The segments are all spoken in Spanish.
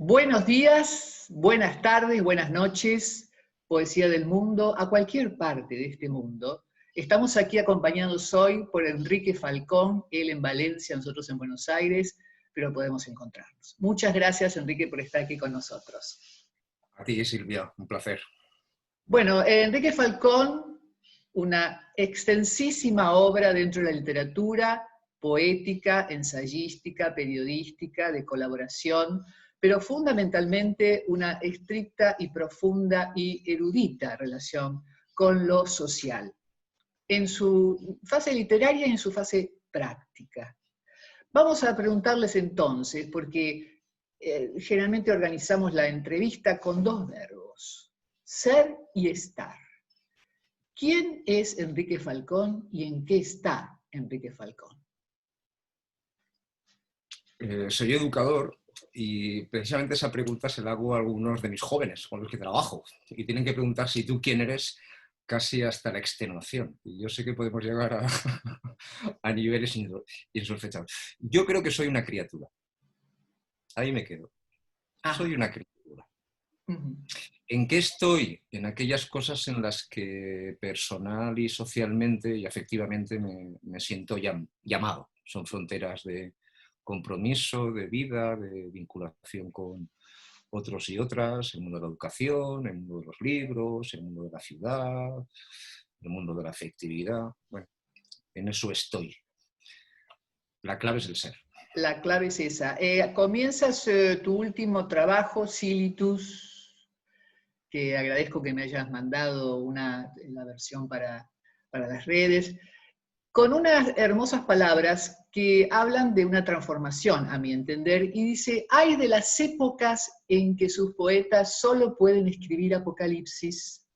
Buenos días, buenas tardes, buenas noches, poesía del mundo, a cualquier parte de este mundo. Estamos aquí acompañados hoy por Enrique Falcón, él en Valencia, nosotros en Buenos Aires, pero podemos encontrarnos. Muchas gracias, Enrique, por estar aquí con nosotros. A ti, Silvia, un placer. Bueno, Enrique Falcón, una extensísima obra dentro de la literatura, poética, ensayística, periodística, de colaboración, pero fundamentalmente una estricta y profunda y erudita relación con lo social, en su fase literaria y en su fase práctica. Vamos a preguntarles entonces, porque generalmente organizamos la entrevista con dos verbos, ser y estar. ¿Quién es Enrique Falcón y en qué está Enrique Falcón? Soy educador y precisamente esa pregunta se la hago a algunos de mis jóvenes con los que trabajo y tienen que preguntar si tú quién eres casi hasta la extenuación. Y yo sé que podemos llegar a niveles insospechados. Yo creo que soy una criatura. Ahí me quedo. Soy una criatura. ¿En qué estoy? En aquellas cosas en las que personal y socialmente y afectivamente me siento llamado. Son fronteras de compromiso, de vida, de vinculación con otros y otras, el mundo de la educación, el mundo de los libros, el mundo de la ciudad, el mundo de la afectividad. Bueno, en eso estoy. La clave es el ser. La clave es esa. Comienzas tu último trabajo, Silitus, que agradezco que me hayas mandado la versión para las redes, con unas hermosas palabras que hablan de una transformación, a mi entender, y dice, hay de las épocas en que sus poetas solo pueden escribir apocalipsis,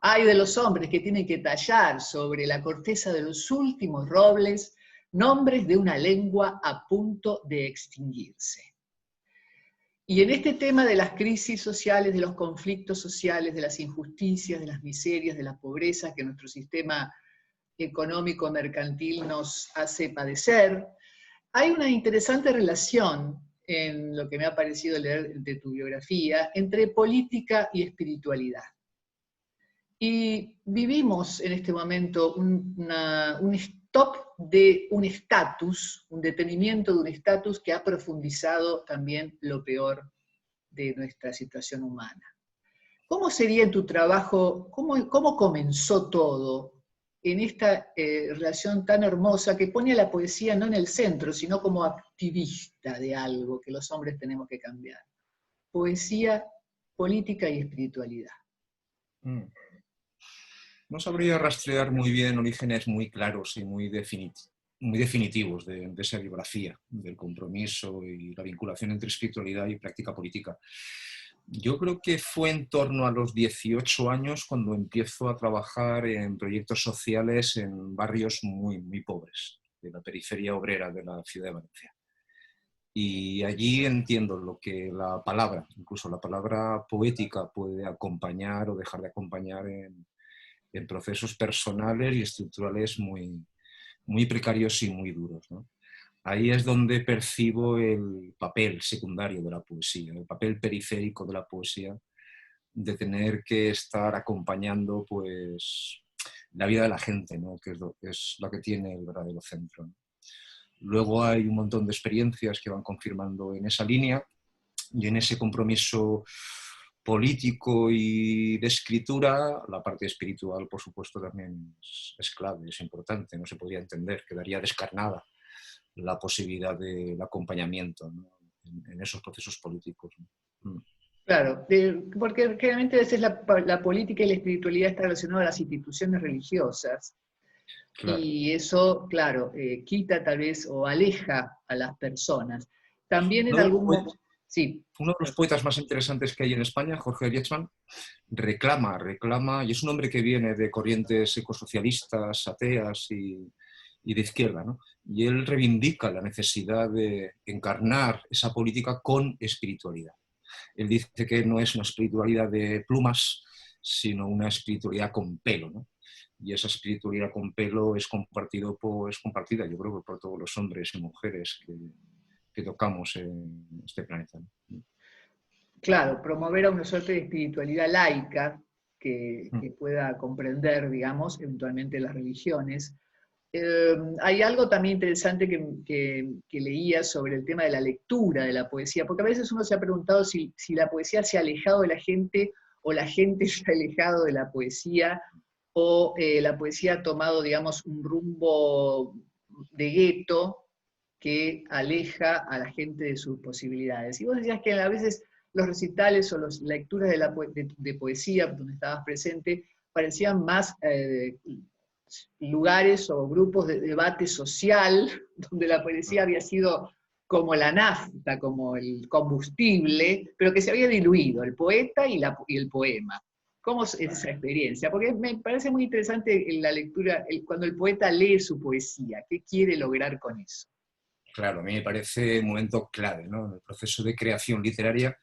hay de los hombres que tienen que tallar sobre la corteza de los últimos robles nombres de una lengua a punto de extinguirse. Y en este tema de las crisis sociales, de los conflictos sociales, de las injusticias, de las miserias, de la pobreza que nuestro sistema económico mercantil nos hace padecer, hay una interesante relación en lo que me ha parecido leer de tu biografía entre política y espiritualidad. Y vivimos en este momento un stop de un estatus, un detenimiento de un estatus que ha profundizado también lo peor de nuestra situación humana. ¿Cómo sería en tu trabajo, cómo comenzó todo en esta relación tan hermosa que pone a la poesía no en el centro, sino como activista de algo que los hombres tenemos que cambiar? Poesía, política y espiritualidad. No sabría rastrear muy bien orígenes muy claros y muy definitivos de esa biografía, del compromiso y la vinculación entre espiritualidad y práctica política. Yo creo que fue en torno a los 18 años cuando empiezo a trabajar en proyectos sociales en barrios muy pobres, de la periferia obrera de la ciudad de Valencia. Y allí entiendo lo que la palabra, incluso la palabra poética, puede acompañar o dejar de acompañar en procesos personales y estructurales muy precarios y muy duros, ¿no? Ahí es donde percibo el papel secundario de la poesía, el papel periférico de la poesía, de tener que estar acompañando pues, la vida de la gente, ¿no? Que es lo que tiene el verdadero centro, ¿no? Luego hay un montón de experiencias que van confirmando en esa línea y en ese compromiso político y de escritura, la parte espiritual, por supuesto, también es clave, es importante, no se podría entender, quedaría descarnada la posibilidad del acompañamiento, ¿no? en esos procesos políticos, ¿no? Claro, porque generalmente a veces la política y la espiritualidad está relacionada a las instituciones religiosas. Claro. Y eso, claro, quita tal vez o aleja a las personas. También en algún momento... Sí. Uno de los poetas más interesantes que hay en España, Jorge Riechmann, reclama, y es un hombre que viene de corrientes ecosocialistas, ateas y de izquierda, ¿no? Y él reivindica la necesidad de encarnar esa política con espiritualidad. Él dice que no es una espiritualidad de plumas, sino una espiritualidad con pelo, ¿no? Y esa espiritualidad con pelo es compartida, yo creo, por todos los hombres y mujeres que tocamos en este planeta, ¿no? claro, promover a una suerte de espiritualidad laica que pueda comprender, digamos, eventualmente las religiones. Hay algo también interesante que leía sobre el tema de la lectura de la poesía, porque a veces uno se ha preguntado si la poesía se ha alejado de la gente o la gente se ha alejado de la poesía, o la poesía ha tomado, digamos, un rumbo de gueto que aleja a la gente de sus posibilidades. Y vos decías que a veces los recitales o las lecturas de poesía, donde estabas presente, parecían más lugares o grupos de debate social, donde la poesía había sido como la nafta, como el combustible, pero que se había diluido, el poeta y el poema. ¿Cómo es esa experiencia? Porque me parece muy interesante en la lectura, cuando el poeta lee su poesía, ¿qué quiere lograr con eso? Claro, a mí me parece un momento clave, ¿no? En el proceso de creación literaria,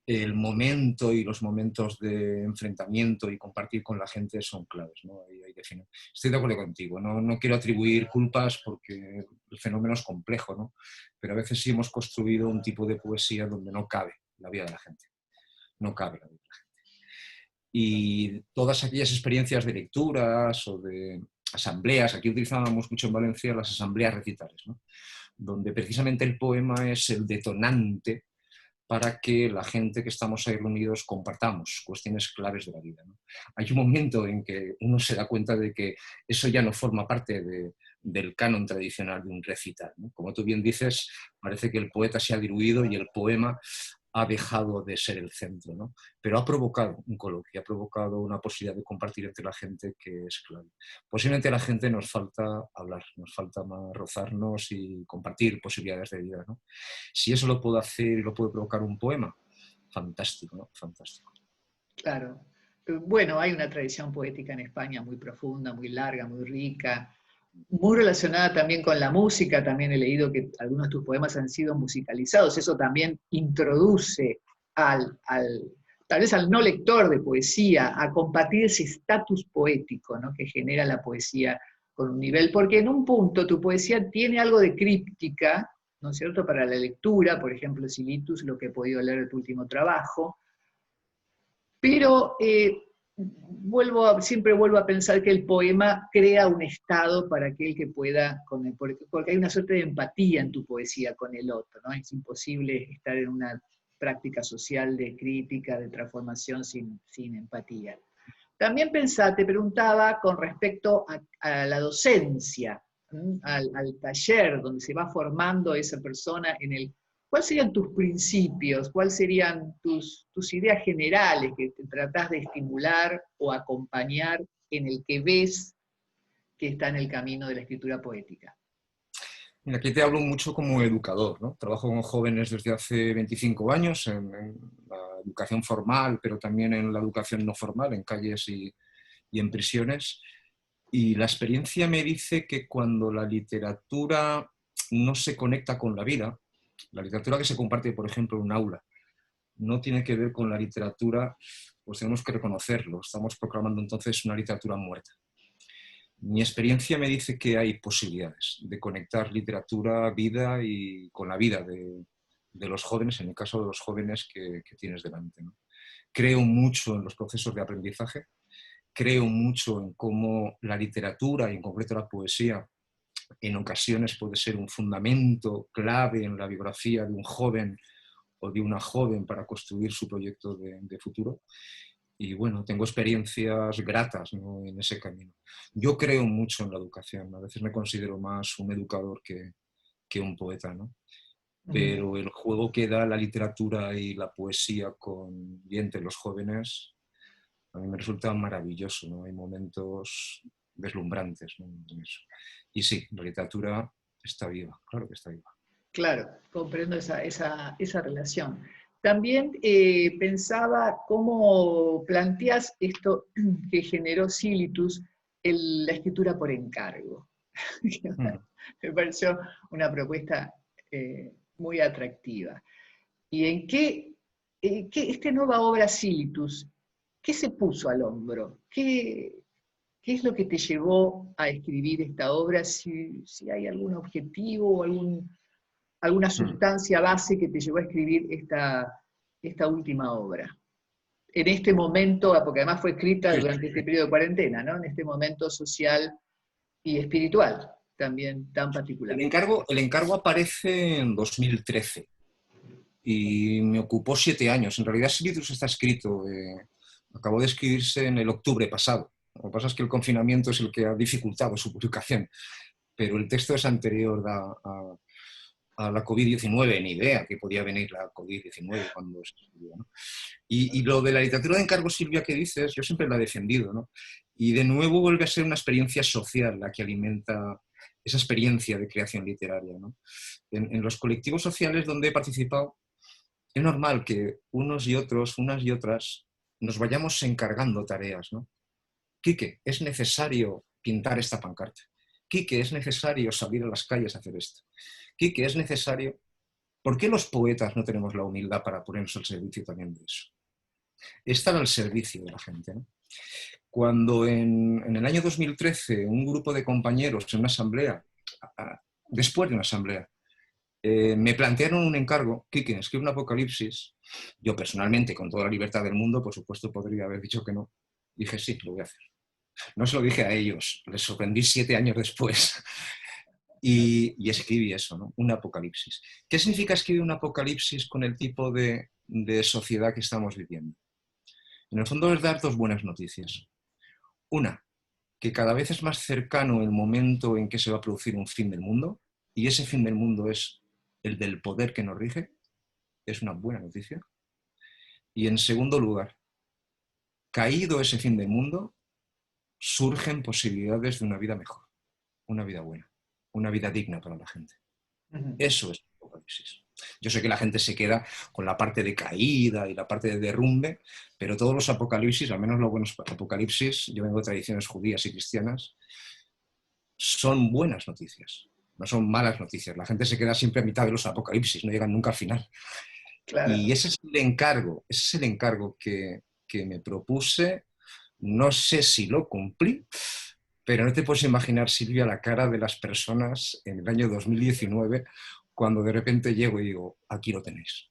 el momento y los momentos de enfrentamiento y compartir con la gente son claves, ¿no? Ahí defino. Estoy de acuerdo contigo, no quiero atribuir culpas porque el fenómeno es complejo, ¿no? Pero a veces sí hemos construido un tipo de poesía donde no cabe la vida de la gente, no cabe la vida de la gente. Y todas aquellas experiencias de lecturas o de asambleas, aquí utilizábamos mucho en Valencia las asambleas recitales, ¿no? Donde precisamente el poema es el detonante para que la gente que estamos ahí reunidos compartamos cuestiones claves de la vida, ¿no? Hay un momento en que uno se da cuenta de que eso ya no forma parte del canon tradicional de un recital, ¿no? Como tú bien dices, parece que el poeta se ha diluido y el poema ha dejado de ser el centro, ¿no? Pero ha provocado un coloquio, ha provocado una posibilidad de compartir entre la gente que es clave. Posiblemente a la gente nos falta hablar, nos falta más rozarnos y compartir posibilidades de vida, ¿no? Si eso lo puedo hacer y lo puede provocar un poema, fantástico, ¿no? Fantástico. Claro. Bueno, hay una tradición poética en España muy profunda, muy larga, muy rica, muy relacionada también con la música. También he leído que algunos de tus poemas han sido musicalizados. Eso también introduce tal vez al no lector de poesía a compartir ese estatus poético, ¿no?, que genera la poesía con un nivel, porque en un punto tu poesía tiene algo de críptica, ¿no es cierto?, para la lectura, por ejemplo, Silitus, lo que he podido leer de tu último trabajo, pero siempre vuelvo a pensar que el poema crea un estado para aquel que pueda, porque hay una suerte de empatía en tu poesía con el otro, ¿no? Es imposible estar en una práctica social de crítica, de transformación sin empatía. También te preguntaba con respecto a la docencia, al taller donde se va formando esa persona ¿cuáles serían tus principios? ¿Cuáles serían tus ideas generales que te tratás de estimular o acompañar en el que ves que está en el camino de la escritura poética? Mira, aquí te hablo mucho como educador, ¿no? Trabajo con jóvenes desde hace 25 años en la educación formal, pero también en la educación no formal, en calles y en prisiones. Y la experiencia me dice que cuando la literatura no se conecta con la vida, la literatura que se comparte, por ejemplo, en un aula, no tiene que ver con la literatura, pues tenemos que reconocerlo. Estamos proclamando entonces una literatura muerta. Mi experiencia me dice que hay posibilidades de conectar literatura, vida y con la vida de los jóvenes, en el caso de los jóvenes que tienes delante, ¿no? Creo mucho en los procesos de aprendizaje, creo mucho en cómo la literatura y en concreto la poesía en ocasiones puede ser un fundamento clave en la biografía de un joven o de una joven para construir su proyecto de futuro. Y bueno, tengo experiencias gratas, ¿no?, en ese camino. Yo creo mucho en la educación, a veces me considero más un educador que un poeta, ¿no? Pero el juego que da la literatura y la poesía y entre los jóvenes a mí me resulta maravilloso, ¿no? Hay momentos deslumbrantes, ¿no?, en eso. Y sí, la literatura está viva, claro que está viva. Claro, comprendo esa relación. También pensaba cómo planteas esto que generó Silitus, la escritura por encargo. Me pareció una propuesta muy atractiva. ¿Y esta nueva obra Silitus, qué se puso al hombro? ¿Qué es lo que te llevó a escribir esta obra? Si hay algún objetivo o alguna sustancia base que te llevó a escribir esta última obra? En este momento, porque además fue escrita durante este periodo de cuarentena, ¿no? En este momento social y espiritual también tan particular. El encargo aparece en 2013 y me ocupó 7 años. En realidad Silitus está escrito, acabó de escribirse en el octubre pasado. Lo que pasa es que el confinamiento es el que ha dificultado su publicación, pero el texto es anterior a la COVID-19, ni idea que podía venir la COVID-19 cuando se escribió, ¿no? Y lo de la literatura de encargo, Silvia, que dices, yo siempre la he defendido, ¿no? Y de nuevo vuelve a ser una experiencia social la que alimenta esa experiencia de creación literaria, ¿no? En los colectivos sociales donde he participado, es normal que unos y otros, unas y otras, nos vayamos encargando tareas, ¿no? Quique, es necesario pintar esta pancarta. Quique, es necesario salir a las calles a hacer esto. Quique, es necesario... ¿Por qué los poetas no tenemos la humildad para ponernos al servicio también de eso? Estar al servicio de la gente, ¿no? Cuando en el año 2013 un grupo de compañeros en una asamblea, después de una asamblea, me plantearon un encargo, Quique, escribe un apocalipsis. Yo personalmente, con toda la libertad del mundo, por supuesto podría haber dicho que no. Dije, sí, lo voy a hacer. No se lo dije a ellos, les sorprendí 7 años después. Y escribí eso, ¿no? Un apocalipsis. ¿Qué significa escribir un apocalipsis con el tipo de sociedad que estamos viviendo? En el fondo es dar 2 buenas noticias. Una, que cada vez es más cercano el momento en que se va a producir un fin del mundo, y ese fin del mundo es el del poder que nos rige, es una buena noticia. Y en segundo lugar, caído ese fin del mundo, surgen posibilidades de una vida mejor, una vida buena, una vida digna para la gente. Eso es apocalipsis. Yo sé que la gente se queda con la parte de caída y la parte de derrumbe, pero todos los apocalipsis, al menos los buenos apocalipsis, yo vengo de tradiciones judías y cristianas, son buenas noticias, no son malas noticias. La gente se queda siempre a mitad de los apocalipsis, no llegan nunca al final. Claro. Y ese es el encargo que me propuse. No sé si lo cumplí, pero no te puedes imaginar, Silvia, la cara de las personas en el año 2019 cuando de repente llego y digo, aquí lo tenéis.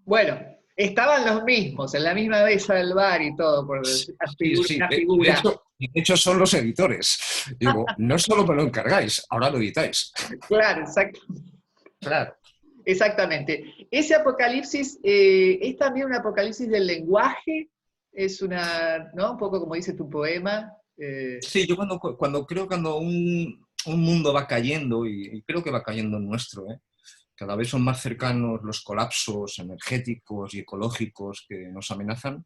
Bueno, estaban los mismos, en la misma mesa del bar y todo, por una figura. De hecho, son los editores. Digo, no solo me lo encargáis, ahora lo editáis. Claro, claro. Exactamente. Ese apocalipsis es también un apocalipsis del lenguaje, es una, ¿no? Un poco como dice tu poema. Sí, yo cuando creo que un mundo va cayendo, y creo que va cayendo el nuestro, cada vez son más cercanos los colapsos energéticos y ecológicos que nos amenazan,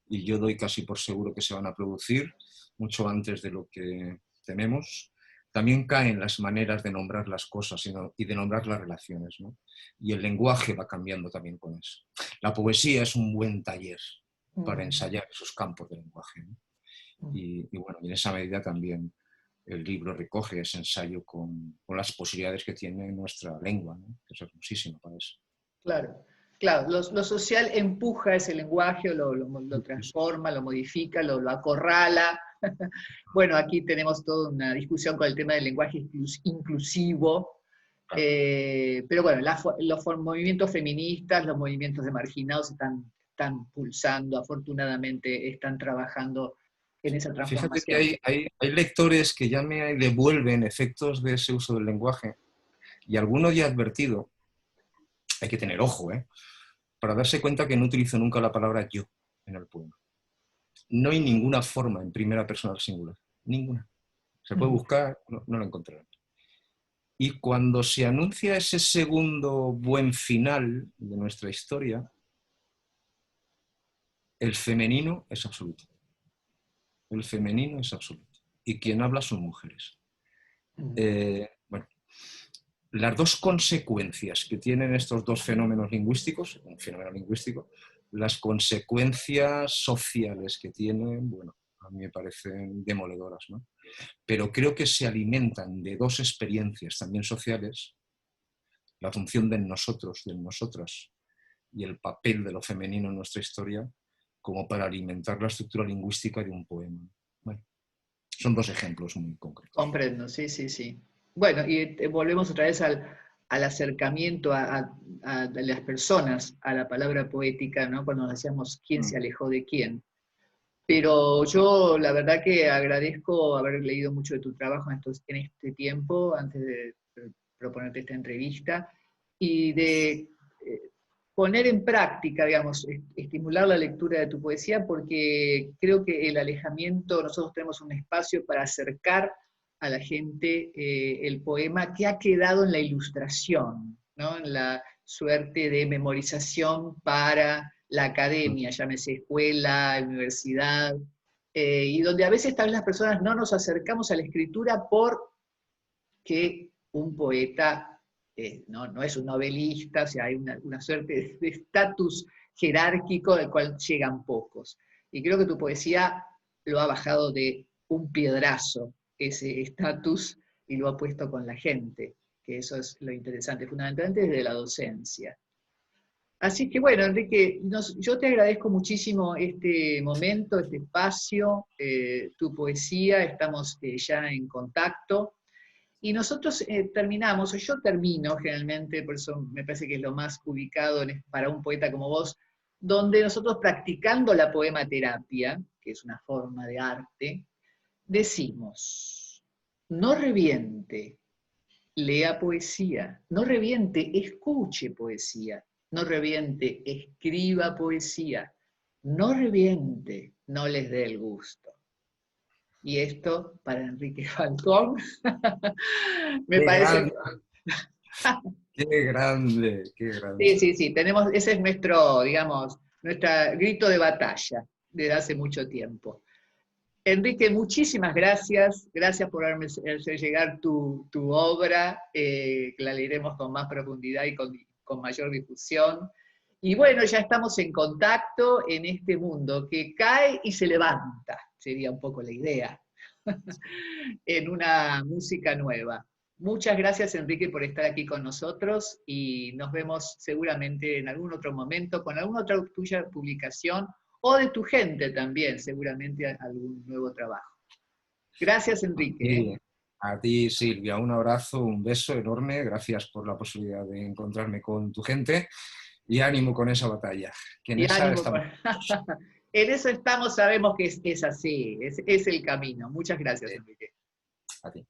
y yo doy casi por seguro que se van a producir mucho antes de lo que tememos. También caen las maneras de nombrar las cosas y de nombrar las relaciones, ¿no? Y el lenguaje va cambiando también con eso. La poesía es un buen taller para ensayar esos campos de lenguaje, ¿no? Y bueno, y en esa medida también el libro recoge ese ensayo con las posibilidades que tiene nuestra lengua, ¿no? Que es hermosísimo para eso. Claro, claro. Lo social empuja ese lenguaje, lo transforma, lo modifica, lo acorrala. Bueno, aquí tenemos toda una discusión con el tema del lenguaje inclusivo, pero bueno, los movimientos feministas, los movimientos de marginados están pulsando, afortunadamente están trabajando en esa transformación. Fíjate que hay lectores que ya me devuelven efectos de ese uso del lenguaje, y alguno ya ha advertido, hay que tener ojo, para darse cuenta que no utilizo nunca la palabra yo en el poema. No hay ninguna forma en primera persona del singular, ninguna. Se puede buscar, no lo encontrarán. Y cuando se anuncia ese segundo buen final de nuestra historia, el femenino es absoluto. El femenino es absoluto. Y quien habla son mujeres. Bueno, las 2 consecuencias que tienen estos 2 fenómenos lingüísticos, un fenómeno lingüístico, las consecuencias sociales que tienen, bueno, a mí me parecen demoledoras, ¿no? Pero creo que se alimentan de 2 experiencias también sociales, la función de nosotros, de nosotras, y el papel de lo femenino en nuestra historia, como para alimentar la estructura lingüística de un poema. Bueno, son 2 ejemplos muy concretos. Comprendo, sí, sí, sí. Bueno, y volvemos otra vez al acercamiento de las personas a la palabra poética, ¿no? Cuando nos decíamos quién se alejó de quién. Pero yo la verdad que agradezco haber leído mucho de tu trabajo en este tiempo, antes de proponerte esta entrevista, y de poner en práctica, digamos, estimular la lectura de tu poesía, porque creo que el alejamiento, nosotros tenemos un espacio para acercar a la gente el poema que ha quedado en la ilustración, ¿no? En la suerte de memorización para la academia, llámese escuela, universidad, y donde a veces tal vez las personas no nos acercamos a la escritura porque un poeta no es un novelista, o sea, hay una suerte de estatus jerárquico del cual llegan pocos. Y creo que tu poesía lo ha bajado de un piedrazo, ese estatus, y lo ha puesto con la gente, que eso es lo interesante, fundamentalmente desde la docencia. Así que bueno, Enrique, yo te agradezco muchísimo este momento, este espacio, tu poesía, estamos ya en contacto. Y nosotros terminamos, o yo termino generalmente, por eso me parece que es lo más ubicado para un poeta como vos, donde nosotros practicando la poematerapia, que es una forma de arte, decimos, no reviente, lea poesía, no reviente, escuche poesía, no reviente, escriba poesía, no reviente, no les dé el gusto. Y esto, para Enrique Falcón, me Qué parece... grande, qué grande, qué Sí, grande. sí, sí, ese es nuestro, digamos, nuestro grito de batalla desde hace mucho tiempo. Enrique, muchísimas gracias. Gracias por hacerme hacer llegar tu obra, que la leeremos con más profundidad y con mayor difusión. Y bueno, ya estamos en contacto en este mundo que cae y se levanta, sería un poco la idea, en una música nueva. Muchas gracias, Enrique, por estar aquí con nosotros y nos vemos seguramente en algún otro momento con alguna otra tuya publicación o de tu gente también, seguramente algún nuevo trabajo. Gracias, Enrique. Y a ti, Silvia, un abrazo, un beso enorme. Gracias por la posibilidad de encontrarme con tu gente y ánimo con esa batalla. Que en Y esa ánimo. estamos. En eso estamos, sabemos que es así, es el camino. Muchas gracias, Enrique. A ti.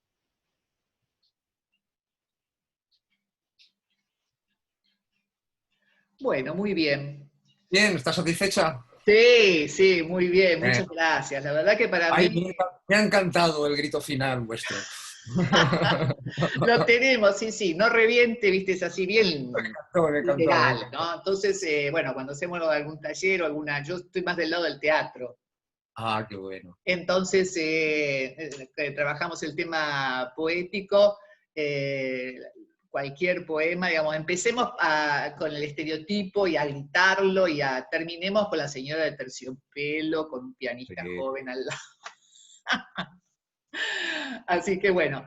Bueno, muy bien. Bien, ¿estás satisfecha? Sí, sí, muy bien, muchas gracias. La verdad que para Ay, mí me ha encantado el grito final vuestro. lo tenemos, sí, sí, no reviente, viste, es así bien Me encantó, me literal, encantó. ¿no? Entonces, bueno, cuando hacemos algún taller o yo estoy más del lado del teatro, Ah, qué bueno. entonces trabajamos el tema poético, cualquier poema, digamos, empecemos con el estereotipo y a gritarlo terminemos con la señora de terciopelo, con un pianista Sí. joven al lado. Así que bueno,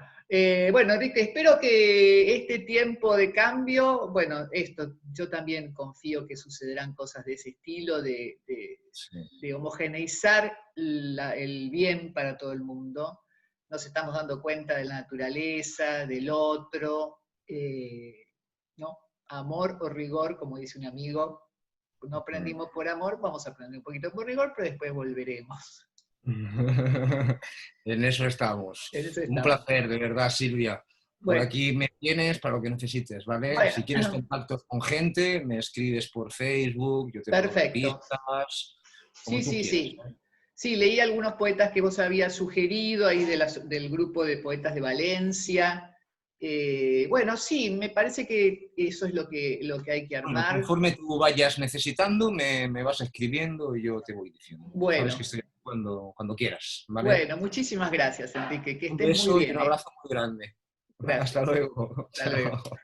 bueno, Enrique, espero que este tiempo de cambio, bueno, yo también confío que sucederán cosas de ese estilo, Sí. de homogeneizar el bien para todo el mundo. Nos estamos dando cuenta de la naturaleza, del otro, ¿no? Amor o rigor, como dice un amigo, no aprendimos por amor, vamos a aprender un poquito por rigor, pero después volveremos. En eso estamos. En eso Un estamos. placer, de verdad, Silvia. Por Bueno, aquí me tienes para lo que necesites, ¿vale? Si quieres bueno, contactos con gente, me escribes por Facebook, yo te doy perfecto. pistas, como Sí, tú sí, quieras. sí. Sí, leí algunos poetas que vos habías sugerido ahí del grupo de poetas de Valencia. Bueno, sí, me parece que eso es lo que hay que Bueno, armar. conforme tú vayas necesitando, me vas escribiendo y yo te voy diciendo. Sabes que Bueno, estoy aquí cuando quieras, ¿vale? bueno, muchísimas gracias, Enrique. Que Un estés muy beso y bien, un ¿eh? abrazo muy grande. Hasta Gracias. luego. Hasta luego. Chao.